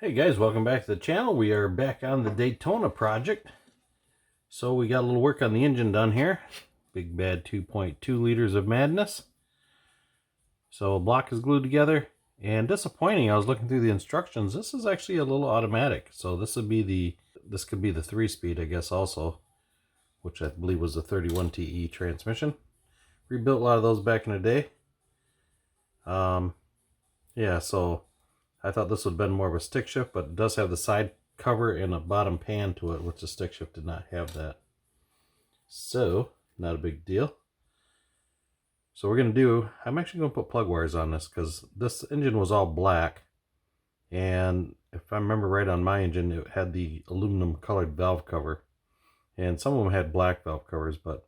Hey guys, welcome back to the channel. We are back on the Daytona project. So we got a little work on the engine done here. Big bad 2.2 liters of madness. So a block is glued together, and disappointing, I was looking through the instructions. This is actually a little automatic. So this could be the 3-speed, I guess, also, which I believe was the 31 TE transmission. Rebuilt a lot of those back in the day. Yeah, so I thought this would have been more of a stick shift, but it does have the side cover and a bottom pan to it, which the stick shift did not have that. So, not a big deal. So we're going to do, I'm actually going to put plug wires on this because this engine was all black. And if I remember right, on my engine, it had the aluminum colored valve cover. And some of them had black valve covers, but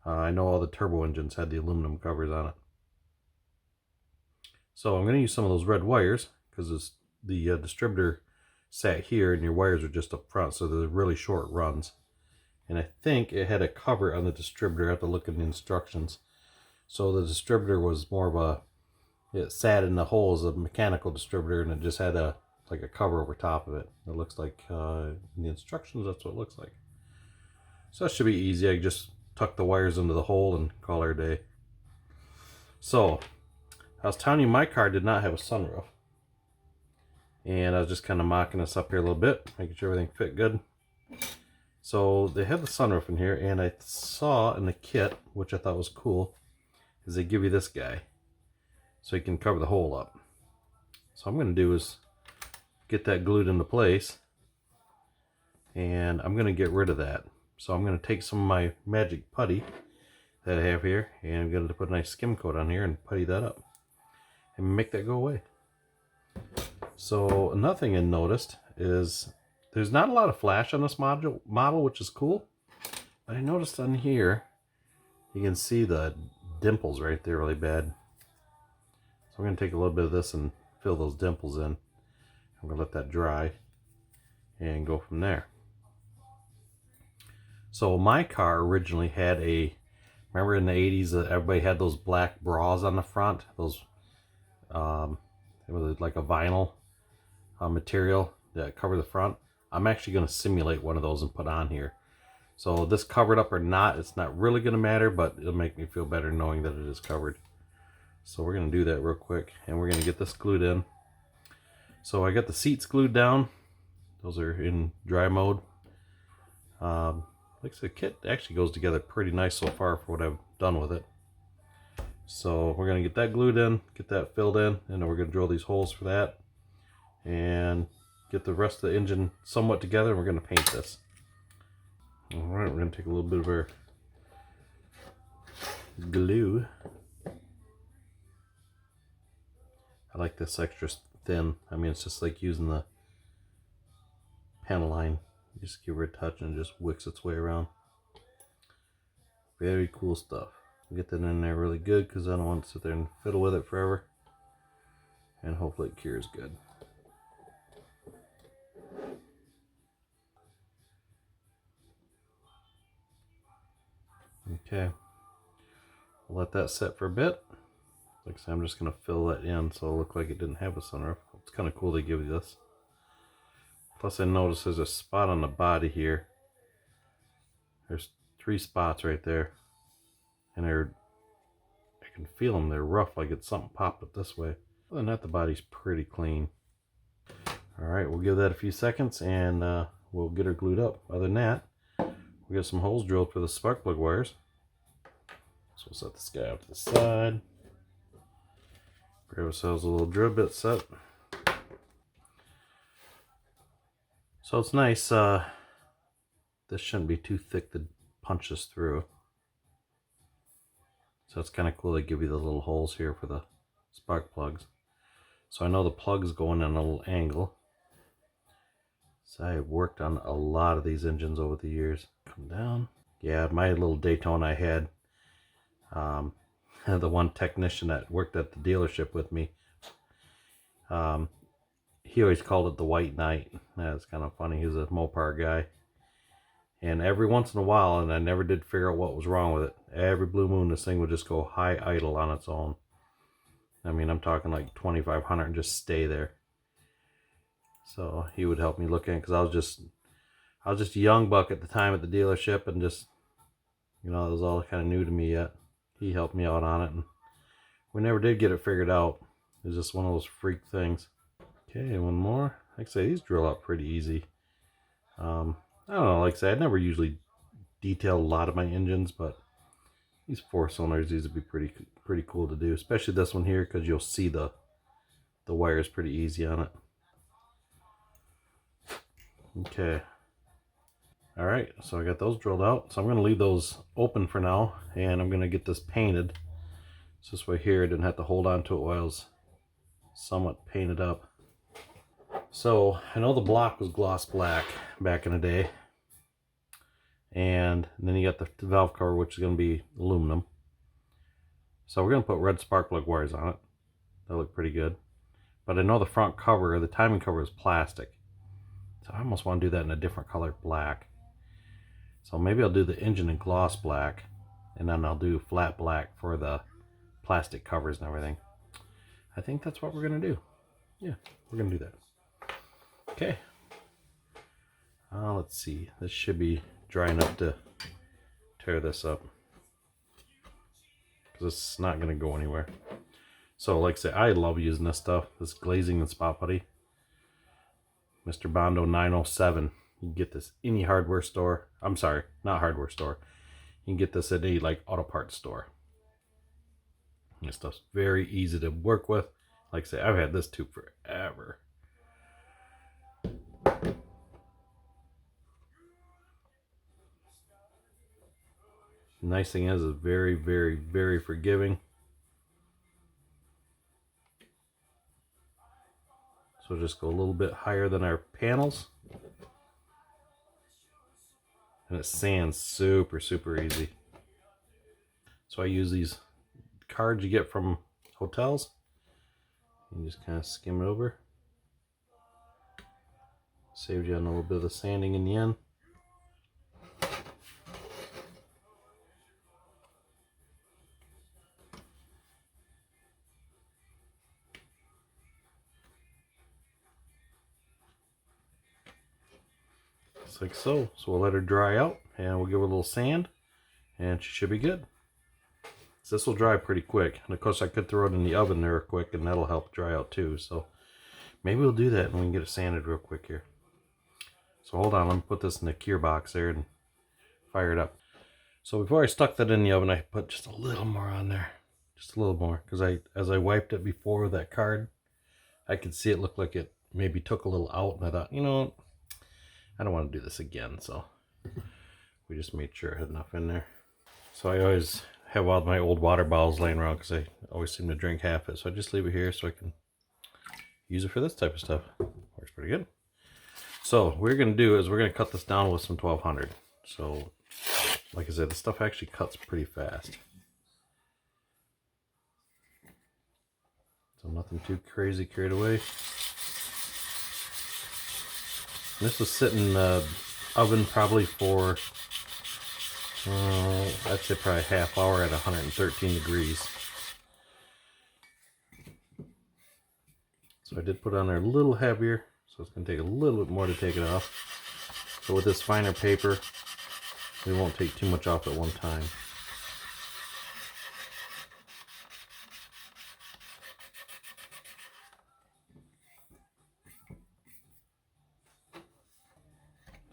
I know all the turbo engines had the aluminum covers on it. So I'm going to use some of those red wires, because the distributor sat here and your wires are just up front, so they're really short runs. And I think it had a cover on the distributor. I have to look at the instructions. So the distributor was more of it sat in the hole as a mechanical distributor, and it just had like a cover over top of it. It looks like, in the instructions, that's what it looks like. So that should be easy. I just tuck the wires into the hole and call her a day. So I was telling you, my car did not have a sunroof. And I was just kind of mocking this up here a little bit, making sure everything fit good. So they have the sunroof in here, and I saw in the kit, which I thought was cool, is they give you this guy, so you can cover the hole up. So what I'm going to do is get that glued into place, and I'm going to get rid of that. So I'm going to take some of my magic putty that I have here, and I'm going to put a nice skim coat on here and putty that up, and make that go away. So another thing I noticed is there's not a lot of flash on this model, which is cool. But I noticed on here, you can see the dimples right there really bad. So I'm going to take a little bit of this and fill those dimples in. I'm going to let that dry and go from there. So my car originally had remember in the 80s that everybody had those black bras on the front? Those, it was like a vinyl material that cover the front. I'm actually going to simulate one of those and put on here. So this covered up or not, it's not really going to matter, but it'll make me feel better knowing that it is covered. So we're going to do that real quick, and we're going to get this glued in. So I got the seats glued down. Those are in dry mode. Like I said, the kit actually goes together pretty nice so far for what I've done with it. So we're going to get that glued in, get that filled in, and then we're going to drill these holes for that. And get the rest of the engine somewhat together, and we're going to paint this. Alright, we're going to take a little bit of our glue. I like this extra thin. I mean, it's just like using the panel line. You just give her a touch and it just wicks its way around. Very cool stuff. Get that in there really good, because I don't want to sit there and fiddle with it forever. And hopefully it cures good. Okay, we'll let that set for a bit. Like I said, I'm just going to fill that in so it'll look like it didn't have a sunroof. It's kind of cool they give you this. Plus I noticed there's a spot on the body here. There's 3 spots right there. And I can feel them, they're rough, like it's something popped up this way. Other than that, the body's pretty clean. Alright, we'll give that a few seconds, and we'll get her glued up. Other than that, we got some holes drilled for the spark plug wires. So we'll set this guy out to the side. Grab ourselves a little drill bit set. So it's nice, this shouldn't be too thick to punch this through. So it's kind of cool they give you the little holes here for the spark plugs. So I know the plugs go in on a little angle. So I worked on a lot of these engines over the years. Come down. Yeah, my little Daytona I had, the one technician that worked at the dealership with me, he always called it the White Knight. That's kind of funny. He was a Mopar guy. And every once in a while, and I never did figure out what was wrong with it, every blue moon this thing would just go high idle on its own. I mean, I'm talking like 2,500 and just stay there. So he would help me look in, because I was just a young buck at the time at the dealership, and just, you know, it was all kind of new to me yet. He helped me out on it, and we never did get it figured out. It was just one of those freak things. Okay, one more. Like I say, these drill out pretty easy. I don't know, like I say, I never usually detail a lot of my engines, but these 4-cylinders, these would be pretty cool to do, especially this one here, because you'll see the wires pretty easy on it. Okay. All right, so I got those drilled out. So I'm going to leave those open for now, and I'm going to get this painted. So this way here I didn't have to hold on to it while I was somewhat painted up. So I know the block was gloss black back in the day, and then you got the valve cover, which is going to be aluminum. So we're going to put red spark plug wires on it. They look pretty good. But I know the front cover, the timing cover, is plastic. So I almost want to do that in a different color, black. So maybe I'll do the engine in gloss black, and then I'll do flat black for the plastic covers and everything. I think that's what we're going to do. Yeah, we're going to do that. Okay. Let's see. This should be dry enough to tear this up, because it's not going to go anywhere. So like I say, I love using this stuff, this glazing and spot putty. Mr. Bondo 907. You can get this any hardware store. I'm sorry, not hardware store. You can get this at any like auto parts store. This stuff's very easy to work with. Like I say, I've had this tube forever. The nice thing is it's very, very, very forgiving. So just go a little bit higher than our panels. And it sands super, super easy. So I use these cards you get from hotels. You just kind of skim it over. Saves you on a little bit of the sanding in the end. Just like so. So we'll let her dry out, and we'll give her a little sand, and she should be good. So this will dry pretty quick, and of course I could throw it in the oven there quick, and that'll help dry out too. So maybe we'll do that and we can get it sanded real quick here. So hold on, let me put this in the cure box there and fire it up. So before I stuck that in the oven, I put just a little more on there. Just a little more, because as I wiped it before with that card, I could see it looked like it maybe took a little out, and I thought, you know, I don't want to do this again, so we just made sure I had enough in there. So I always have all my old water bottles laying around, because I always seem to drink half it, so I just leave it here so I can use it for this type of stuff. Works pretty good. So what we're going to do is we're going to cut this down with some 1200. So like I said, this stuff actually cuts pretty fast. So nothing too crazy carried away. And this was sitting in the oven probably for, I'd say probably a half hour at 113 degrees. So I did put it on there a little heavier, so it's going to take a little bit more to take it off. So with this finer paper, we won't take too much off at one time.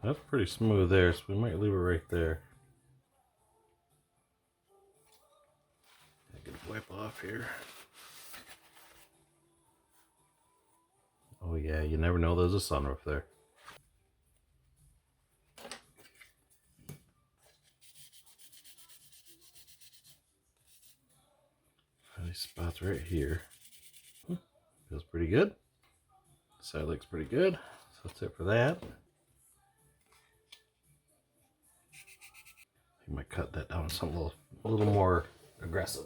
That's pretty smooth there, so we might leave it right there. I can wipe off here. Oh yeah, you never know there's a sunroof there. These spots right here. Feels pretty good. Side looks pretty good. So that's it for that. I might cut that down something a little more aggressive.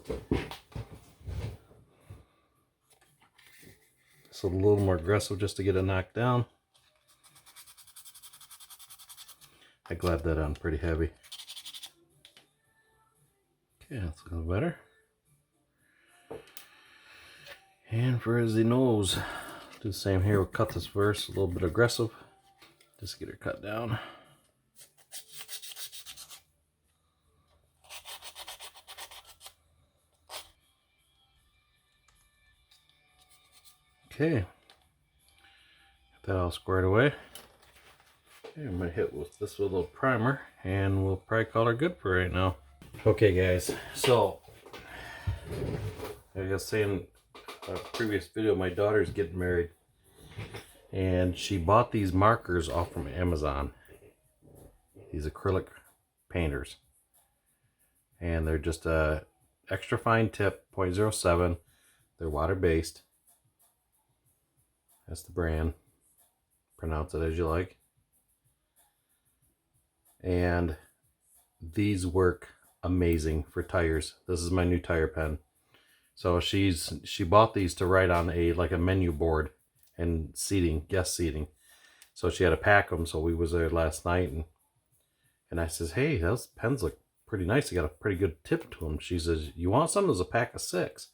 So a little more aggressive just to get it knocked down. I glad that on pretty heavy. Okay, that's a little better. And for the nose, Do the same here. We'll cut this first, a little bit aggressive. Just get her cut down. Okay. Get that all squared away. Okay, I'm going to hit with this with a little primer, and we'll probably call her good for right now. Okay guys, so like I was saying in a previous video, my daughter's getting married, and she bought these markers off from Amazon, these acrylic painters, and they're just a extra fine tip, 0.07. They're water based. That's the brand, pronounce it as you like. And these work amazing for tires. This is my new tire pen. So she bought these to write on a menu board and seating, guest seating. So she had to pack them. So we was there last night, and I says, hey, those pens look pretty nice. They got a pretty good tip to them. She says, you want some? There's a pack of 6.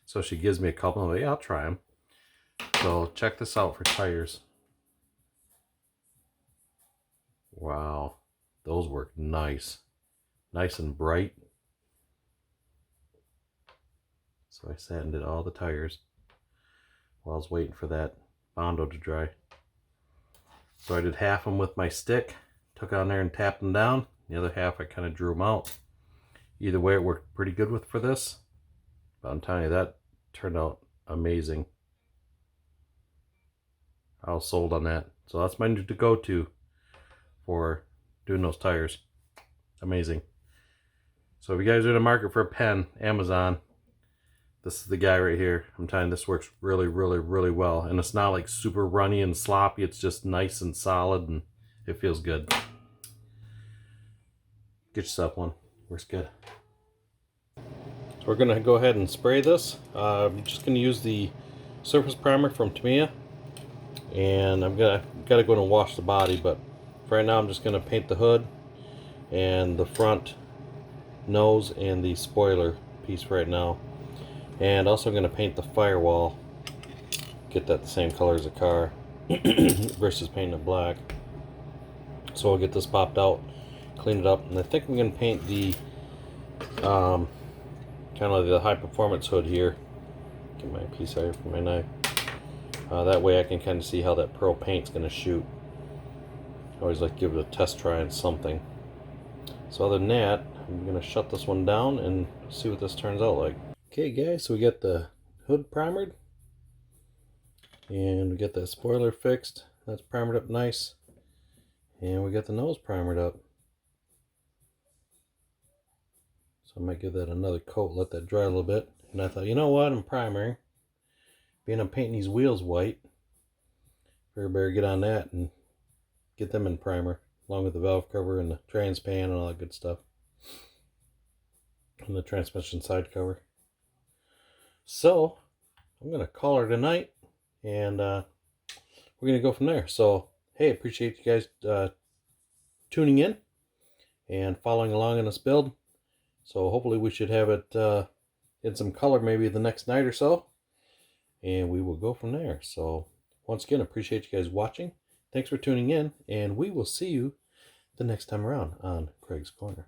So she gives me a couple. I'm like, yeah, I'll try them. So check this out for tires. Wow, those work nice. Nice and bright. So I sat and did all the tires while I was waiting for that Bondo to dry. So I did half them with my stick, took on there and tapped them down. The other half I kind of drew them out. Either way, it worked pretty good for this. But I'm telling you, that turned out amazing. I was sold on that. So that's my new go-to for doing those tires. Amazing. So if you guys are in the market for a pen, Amazon, this is the guy right here. I'm telling you, this works really, really, really well. And it's not like super runny and sloppy. It's just nice and solid, and it feels good. Get yourself one. Works good. So we're going to go ahead and spray this. I'm just going to use the surface primer from Tamiya. And I'm got to go and wash the body, but for right now I'm just going to paint the hood and the front nose and the spoiler piece right now. And also I'm going to paint the firewall, get that the same color as the car versus painting it black. So I'll get this popped out, clean it up, and I think I'm going to paint the kind of the high performance hood here. Get my piece out here for my knife. That way I can kind of see how that pearl paint's going to shoot. I always like to give it a test try on something. So other than that, I'm going to shut this one down and see what this turns out like. Okay guys, so we got the hood primered. And we got that spoiler fixed. That's primered up nice. And we got the nose primered up. So I might give that another coat, let that dry a little bit. And I thought, you know what, I'm primering. Being I'm painting these wheels white, better get on that and get them in primer, along with the valve cover and the transpan and all that good stuff. And the transmission side cover. So, I'm going to call her tonight, and we're going to go from there. So, hey, appreciate you guys tuning in and following along in this build. So, hopefully we should have it in some color maybe the next night or so. And we will go from there. So, once again, appreciate you guys watching. Thanks for tuning in, and we will see you the next time around on Craig's Corner.